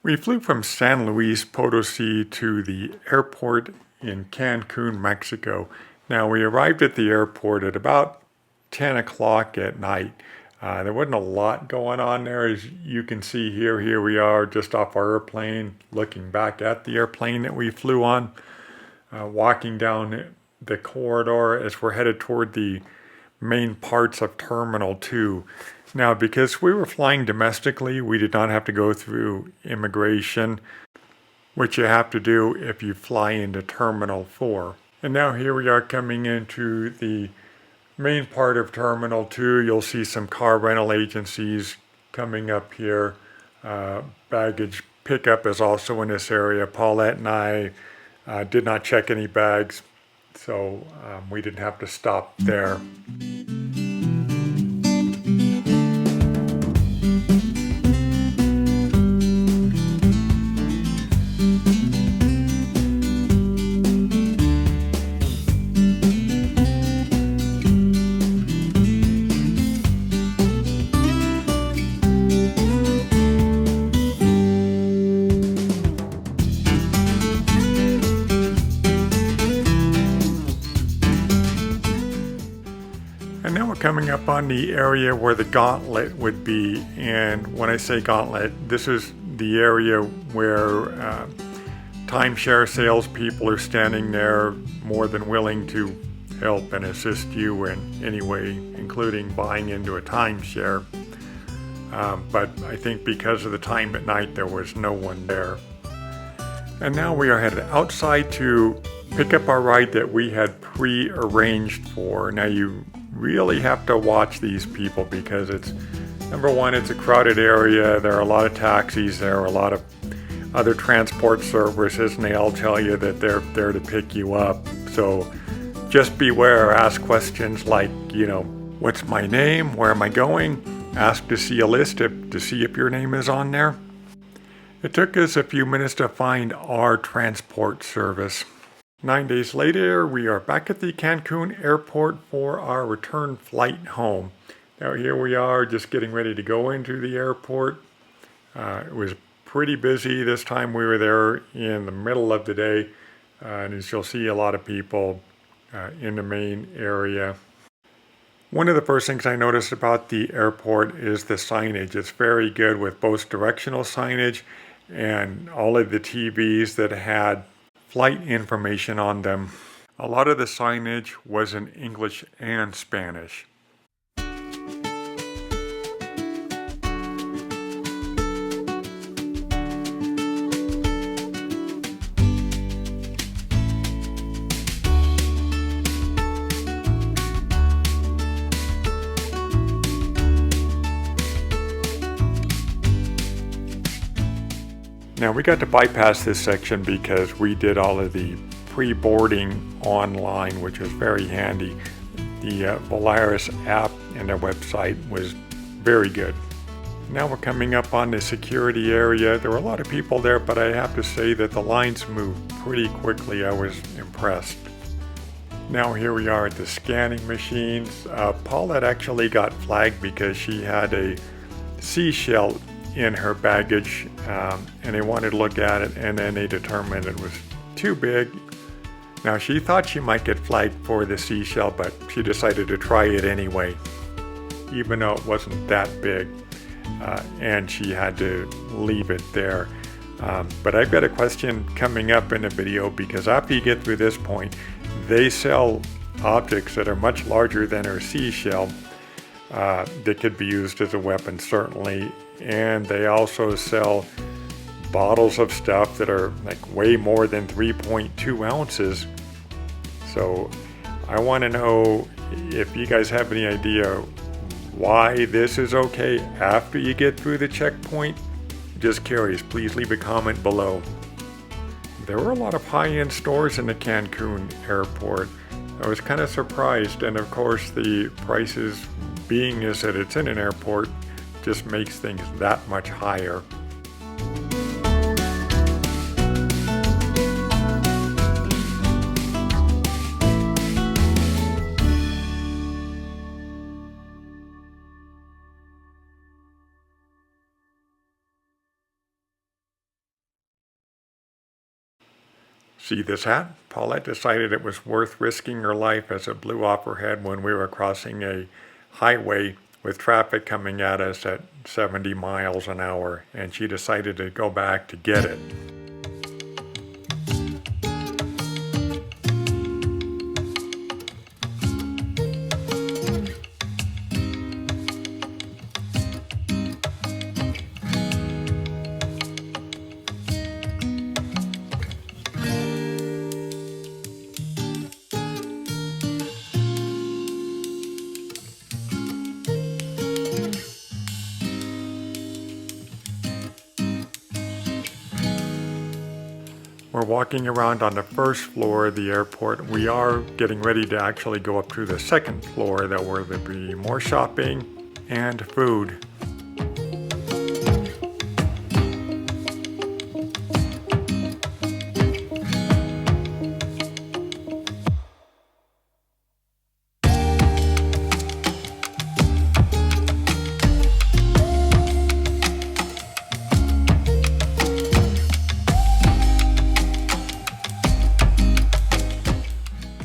We flew from San Luis Potosi to the airport in Cancun, Mexico. Now, we arrived at the airport at about 10 o'clock at night. There wasn't a lot going on there, as you can see here. Here we are just off our airplane, looking back at the airplane that we flew on, walking down the corridor as we're headed toward the main parts of Terminal 2. Now, because we were flying domestically, we did not have to go through immigration, which you have to do if you fly into Terminal 4. And now here we are coming into the main part of Terminal 2. You'll see some car rental agencies coming up here. Baggage pickup is also in this area. Paulette and I did not check any bags, so we didn't have to stop there. And now we're coming up on the area where the gauntlet would be. And when I say gauntlet, this is the area where timeshare salespeople are standing there more than willing to help and assist you in any way, including buying into a timeshare. But I think because of the time at night, there was no one there. And now we are headed outside to pick up our ride that we had pre-arranged for. Now you really have to watch these people because it's, number one, it's a crowded area. There are a lot of taxis. There are a lot of other transport services, and they all tell you that they're there to pick you up. So just beware. Ask questions like, what's my name? Where am I going? Ask to see a list to see if your name is on there. It took us a few minutes to find our transport service. 9 days later, we are back at the Cancun airport for our return flight home. Now here we are just getting ready to go into the airport. It was pretty busy. This time we were there in the middle of the day. And as you'll see, a lot of people in the main area. One of the first things I noticed about the airport is the signage. It's very good with both directional signage and all of the TVs that had flight information on them. A lot of the signage was in English and Spanish. Now we got to bypass this section because we did all of the pre-boarding online, which was very handy. The Volaris app and their website was very good. Now we're coming up on the security area. There were a lot of people there, but I have to say that the lines moved pretty quickly. I was impressed. Now here we are at the scanning machines. Paulette actually got flagged because she had a seashell in her baggage, and they wanted to look at it, and then they determined it was too big. Now she thought she might get flagged for the seashell, but she decided to try it anyway, even though it wasn't that big, and she had to leave it there. But I've got a question coming up in the video, because after you get through this point, they sell objects that are much larger than her seashell that could be used as a weapon, certainly. And they also sell bottles of stuff that are like way more than 3.2 ounces. So I want to know if you guys have any idea why this is okay after you get through the checkpoint. Just curious, please leave a comment below. There were a lot of high-end stores in the Cancun airport. I was kind of surprised, and of course the prices, being as that it's in an airport, just makes things that much higher. See this hat? Paulette decided it was worth risking her life as it blew off her head when we were crossing a highway with traffic coming at us at 70 miles an hour, and she decided to go back to get it. We're walking around on the first floor of the airport. We are getting ready to actually go up to the second floor, that where there'll be more shopping and food.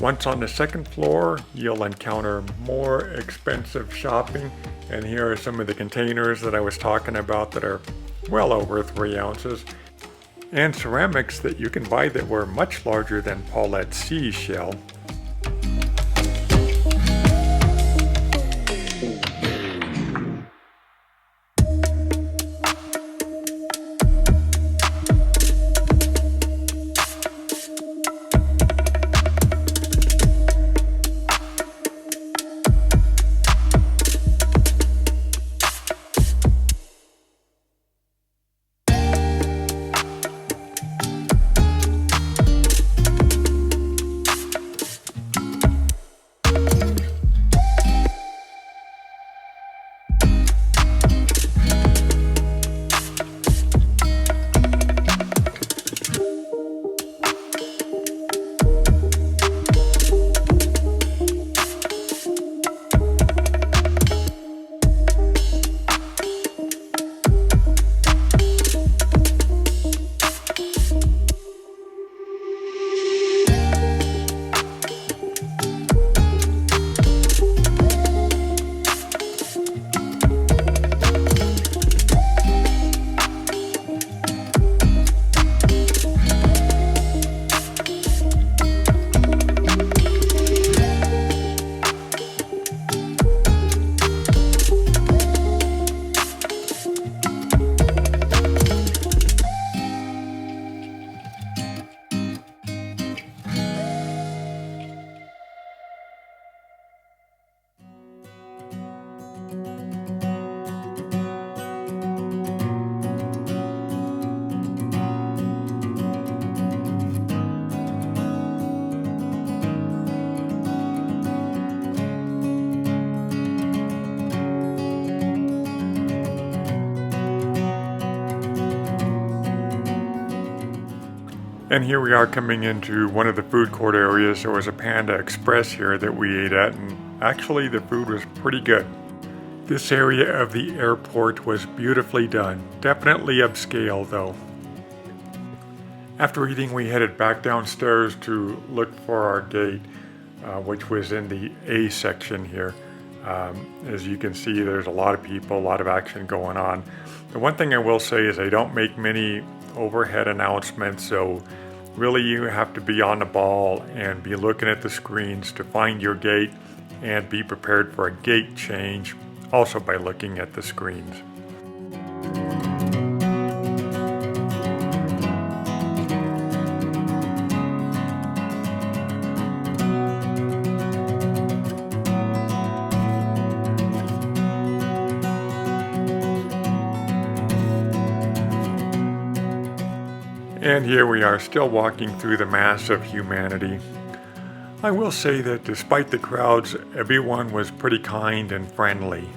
Once on the second floor, you'll encounter more expensive shopping, and here are some of the containers that I was talking about that are well over 3 ounces, and ceramics that you can buy that were much larger than Paulette's seashell. And here we are coming into one of the food court areas. There was a Panda Express here that we ate at, and actually the food was pretty good. This area of the airport was beautifully done. Definitely upscale though. After eating, we headed back downstairs to look for our gate, which was in the A section here. As you can see, there's a lot of people, a lot of action going on. The one thing I will say is they don't make many overhead announcements, so really you have to be on the ball and be looking at the screens to find your gate and be prepared for a gate change, also by looking at the screens. And here we are, still walking through the mass of humanity. I will say that despite the crowds, everyone was pretty kind and friendly.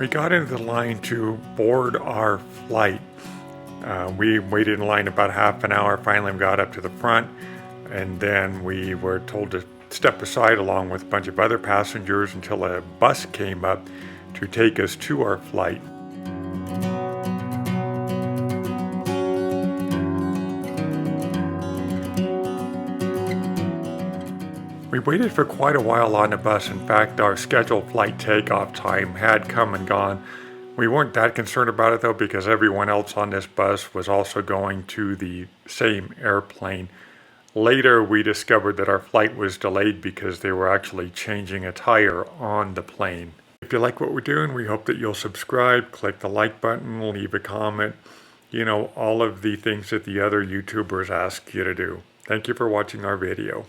we got into the line to board our flight. We waited in line about half an hour. Finally, we got up to the front, and then we were told to step aside along with a bunch of other passengers until a bus came up to take us to our flight. We waited for quite a while on the bus. In fact, our scheduled flight takeoff time had come and gone. We weren't that concerned about it though, because everyone else on this bus was also going to the same airplane. Later, we discovered that our flight was delayed because they were actually changing a tire on the plane. If you like what we're doing, we hope that you'll subscribe, click the like button, leave a comment. You know, all of the things that the other YouTubers ask you to do. Thank you for watching our video.